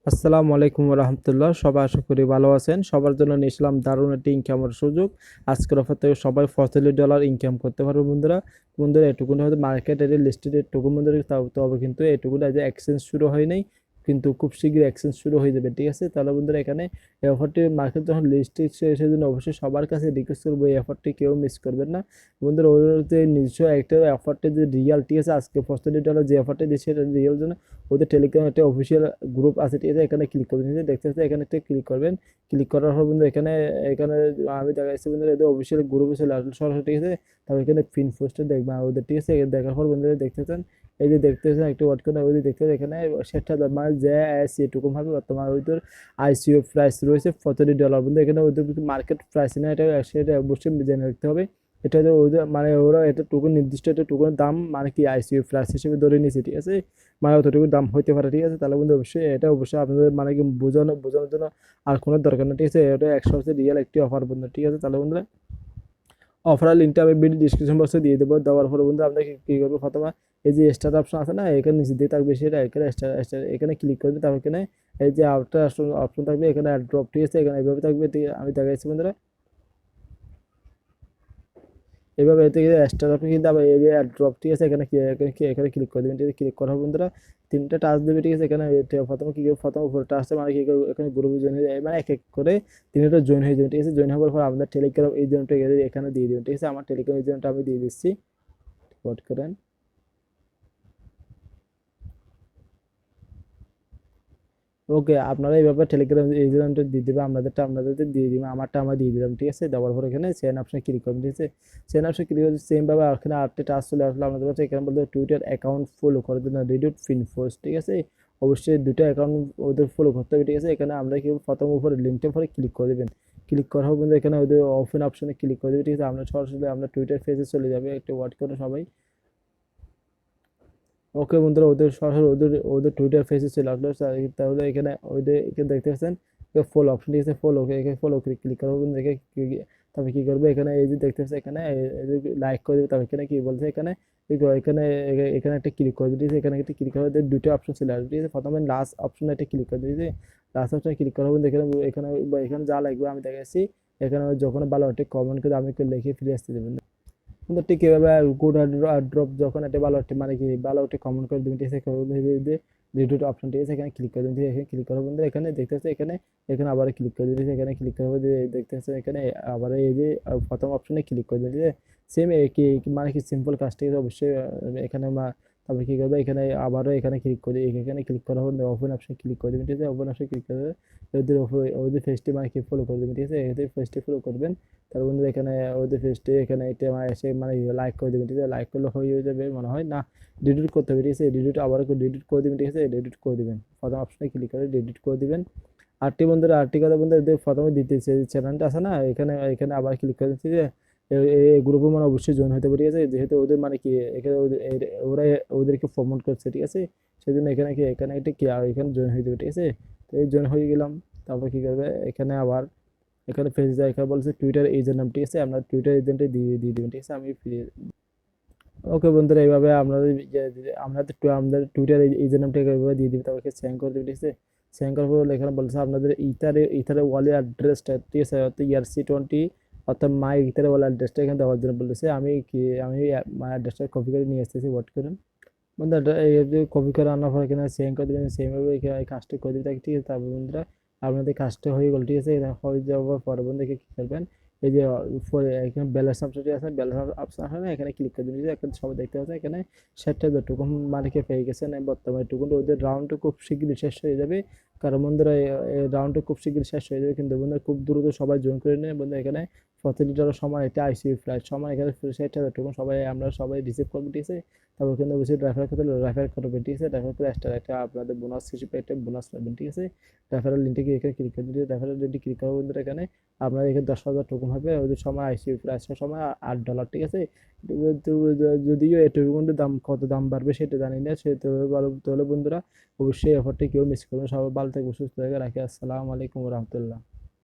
আসসালামু আলাইকুম রহমতুল্লাহ। সবাই আশা করি ভালো আছেন। সবার জন্য নিয়ে এসলাম দারুণ একটি ইনকামের সুযোগ। আজকের অফার থেকে সবাই $40 ইনকাম করতে পারবে বন্ধুরা। বন্ধুরা এটুকুনি হয়তো মার্কেট লিস্টেড এটুকু বন্ধুরা, তবে কিন্তু এটুকুনি আজ এক্সচেঞ্জ শুরু হয় নাই, কিন্তু খুব শীঘ্রই এক্সচেঞ্জ শুরু হয়ে যাবে। ঠিক আছে, তাহলে বন্ধুরা এখানে এই অফারটি মার্কেট যখন লিস্টে সেজন্য অবশ্যই সবার কাছে রিকোয়েস্ট করবো এই অফারটি কেউ মিস করবেন না বন্ধুরা। ওর যে নিজস্ব একটা অফারটি যে রিয়াল, ঠিক আছে, আজকে $40 যে অফারটি দিচ্ছে এটা রিয়াল জন্য ওদের টেলিগ্রাম একটা অফিসিয়াল গ্রুপ আছে, ঠিক আছে, এখানে ক্লিক করবেন। দেখতে পাচ্ছেন এখানে একটা ক্লিক করবেন। ক্লিক করার পর বন্ধু এখানে এখানে আমি দেখাচ্ছি বন্ধুরা এদের অফিসিয়াল গ্রুপে চলে আসলে সরাসরি, ঠিক আছে। তারপর এখানে পিন পোস্টে দেখবেন ওদের, ঠিক আছে। দেখার পর বন্ধুরা দেখতে পাচ্ছেন এই যে দেখতে পাচ্ছেন একটু ওয়াট করে ওই যে দেখতে পাচ্ছেন এখানে সেটা মানে যে এটুকু ভাবে বর্তমানে ওদের আইসিও প্রাইস রয়েছে $40 বন্ধু। এখানে ওদের মার্কেট প্রাইস না, এটা সেটা অবশ্যই জেনে রাখতে হবে। এটা যে ওদের মানে ওরা এটা টুকু নির্দিষ্ট একটা টুকুনের দাম মানে কি আইসিও প্রাইস হিসেবে ধরে নিয়েছে, ঠিক আছে। মানে অতটুকু দাম হইতে পারে, ঠিক আছে। তাহলে বন্ধু অবশ্যই এটা অবশ্যই আপনাদের মানে কি বোঝানোর জন্য আর কোনো দরকার নেই, ঠিক আছে। এটা 100% রিয়েল একটি অফার বন্ধু, ঠিক আছে। তাহলে বন্ধুরা অফারের লিঙ্কটা আমি ভিডিও ডিসক্রিপশন বক্সে দিয়ে দেবো। দেওয়ার পরে বন্ধু আপনাকে কী করবো, প্রথমে এই যে স্টার্ট অপশন আছে না, এখানে নিচে দিয়ে থাকবে সেটা এখানে এখানে ক্লিক করবে। তারপর এখানে এই যে আউটটা অপশন থাকবে এখানে ড্রপ, ঠিক আছে। এখানে এইভাবে থাকবে, ঠিক আছে। আমি দেখাচ্ছি বন্ধুরা এভাবে এতে স্টার আপনি কিন্তু আবার এই যে ড্রপ, ঠিক আছে। এখানে ক্লিক করে দেবেন, ঠিক আছে। ক্লিক করার বন্ধুরা তিনটা টাচ দেবে, ঠিক আছে। এখানে প্রথমে কি করবে, প্রথম উপরে টাচটা মানে কি করবে, এখানে গ্রুপে জয়েন হয়ে যায়, মানে এক এক করে তিনটা জয়েন হয়ে যাবে, ঠিক আছে। জয়েন হওয়ার পর আপনার টেলিগ্রাম এই জনটা এখানে দিয়ে দেবেন, ঠিক আছে। আমার টেলিগ্রাম এই জনটা আমি দিয়ে দিচ্ছি, নোট করেন। ওকে, আপনারা এইভাবে টেলিগ্রাম ইউজারটা দিয়ে দেবে, আপনাদের দিয়ে দিবেন, আমারটা আমরা দিয়ে দিলাম, ঠিক আছে। দেওয়ার পর এখানে সেন্ড অপশনে ক্লিক করবেন, ঠিক আছে। সেন্ড অপশনে ক্লিক করে সেম ভাবে এখানে আরেকটা টাস্ক চলে আসলো আপনাদের কাছে। এখানে বলতে টুইটার অ্যাকাউন্ট ফলো করার জন্য রিডিউট ফিন পোস্ট, ঠিক আছে। অবশ্যই দুটো অ্যাকাউন্ট ওদের ফলো করতে হবে, ঠিক আছে। এখানে আমরা কি প্রথম উপরে লিঙ্কটার পরে ক্লিক করে দেবেন। ক্লিক করার পর বন্ধু এখানে ওদের ওপেন অপশনে ক্লিক করে দেবে, ঠিক আছে। আমরা সরাসরি আমরা টুইটার পেজে চলে যাবে, একটু ওয়াট করে সবাই। ওকে বন্ধুরা, ওদের সরাসরি ওদের ওদের টুইটার ফেসে চলে আসলো। তাহলে এখানে ওদের এখানে দেখতে পাচ্ছেন ফলো অপশন, ঠিক আছে। ফলো, এখানে ফলো ক্লিক করবো বন্ধু। তারপরে কি করবে, এখানে এই যে দেখতে পাচ্ছেন এখানে লাইক করে দেবে। তারপর এখানে কি বলছে, এখানে এখানে এখানে একটা ক্লিক করে দিতে, এখানে একটা ক্লিক করে দুটো অপশন চলে আসবে, ঠিক আছে। প্রথমে লাস্ট অপশনে একটা ক্লিক করে দিয়েছে। লাস্ট অপশনে ক্লিক করার বন্ধু এখানে এখানে এখানে যা লাগবে আমি দেখাচ্ছি। এখানে যখন ভালো একটা কমেন্ট করে আমি লিখে ফিরে আসতে দেবেন কিন্তু ঠিক এভাবে গুড ড্রপ যখন একটা ভালো একটা মানে কি ভালো একটা কমেন্ট করে দিবেন, ঠিক আছে। রিডিউট অপশন, ঠিক আছে। এখানে ক্লিক করে দিন, এখানে ক্লিক করার বন্ধু এখানে দেখতে পাচ্ছেন এখানে এখানে আবার ক্লিক করে দিন, এখানে ক্লিক করার দেখতে পাচ্ছেন এখানে আবার এই যে প্রথম অপশনে ক্লিক করে দিন, ঠিক আছে। সেম একই মানে কি সিম্পল কাজটা অবশ্যই এখানে তারপরে কি করবে, এখানে আবারও এখানে ক্লিক করে এখানে ক্লিক করার পর ওপেন অপশনে ক্লিক করে দেবেন, ঠিক আছে। ওপেন অপশনে ক্লিক করে ওদের ফেসটি মানে কি ফলো করে দেবেন, ঠিক আছে। এদের ফেসটি ফলো করবেন। তার বন্ধুরা এখানে ওদের পেজটি এখানে এটা এসে মানে লাইক করে দেবেন, ঠিক আছে। লাইক করলে হয়ে যাবে মনে হয় না, ডিলিট করতে হবে, ঠিক আছে। ডিলিট আবার ডিলিট করে দেবেন, ঠিক আছে। ডিলিট করে দেবেন, প্রথম অপশনে ক্লিক করে ডিলিট করে দিবেন। আরটি বন্ধুরা আরটি কথা বন্ধুরা প্রথমে দিতেছে চ্যানেলটা আছে না, এখানে এখানে আবার ক্লিক করে দিচ্ছি যে এই গ্রুপে মানে অবশ্যই জয়েন হতে পারে, ঠিক আছে। যেহেতু ওদের মানে কি এখানে ওরা ওদেরকে প্রমোট করছে, ঠিক আছে। সেই জন্য এখানে কি এখানে একটা কি এখানে জয়েন হয়ে যাবে, ঠিক আছে। তো এই জয়েন হয়ে গেলাম। তারপর কি করবে, এখানে আবার এখানে ফেস দেয়, এখানে বলছে টুইটার এজেন্ট নাম, ঠিক আছে। আপনার টুইটার এজেন্টে দিয়ে দিবেন, ঠিক আছে। আমি ফিরে ওকে বন্ধুরা এইভাবে আপনাদের আমাদের টুইটার এজেন্ট নামটা এইভাবে দিয়ে দিবে, তারপরে সেন্ড করে দেবে, ঠিক আছে। সেন্ড করার পর এখানে বলছে আপনাদের ইথারে ওয়ালের অ্যাড্রেসটা, ঠিক আছে, অর্থাৎ ERC20 অর্থাৎ মাই ইথারে ওয়ালের অ্যাড্রেসটা এখানে দেওয়ার জন্য বলেছে। আমি মাই অ্যাড্রেসটা কপি করে নিয়ে আসতেছি, ওয়াট করুন বন্ধুরা। এই কপি করে আনার পর এখানে সেন্ড করে দেবেন, সেমভাবে এই কাজটা করে দিতে, ঠিক আছে। তারপর বন্ধুরা আপনাদের কাজটা হয়ে গেল, ঠিক আছে। এটা হয়ে যাওয়ার পরে বন্ধুকে কী করবেন, এই যে এখানে ব্যালেন্স অপশনটি আছে, ব্যালেন্স অপশন আছে না, এখানে ক্লিক করে দিন, এখানে সবাই দেখতে পাচ্ছে এখানে 60,000 টোকন মালিকে পেয়ে গেছেন। বর্তমানে টোকন ওদের রাউন্ডটা খুব শীঘ্রই শেষ হয়ে যাবে, কারণ বন্ধুরা রাউন্ডটা খুব শীঘ্রই শেষ হয়ে যাবে, কিন্তু বন্ধুরা খুব দ্রুত সবাই জয়েন করে নেন বন্ধু। এখানে $40 সমান একটা আইসিইউ ফ্লাইট সমান এখানে 60,000 টোকন সবাই আমরা সবাই রিসিভ করবো, ঠিক আছে। তারপর কিন্তু অবশ্যই রেফার করবেন, ঠিক আছে। রেফার করে এক্সট্রা একটা আপনাদের বোনাস হিসেবে একটা বোনাস পাবেন, ঠিক আছে। রেফারেল লিঙ্কে গিয়ে এখানে ক্লিক করে দিন, রেফারেল লিঙ্কটি ক্লিক করার বন্ধুরা এখানে আপনার এখানে 10,000 টোকন হবে। ওদের সময় আইসিইউ প্রাইসের সময় $8, ঠিক আছে। তো যদিও এই টোকনটির দাম কত দাম বাড়বে সেটা জানি না, সে তাহলে বন্ধুরা অবশ্যই অফারটি কেউ মিস করবেন। সবাই ভালো থাকবে, সুস্থ থাকবে, রাখি। আসসালামু আলাইকুম রহমতুল্লাহ।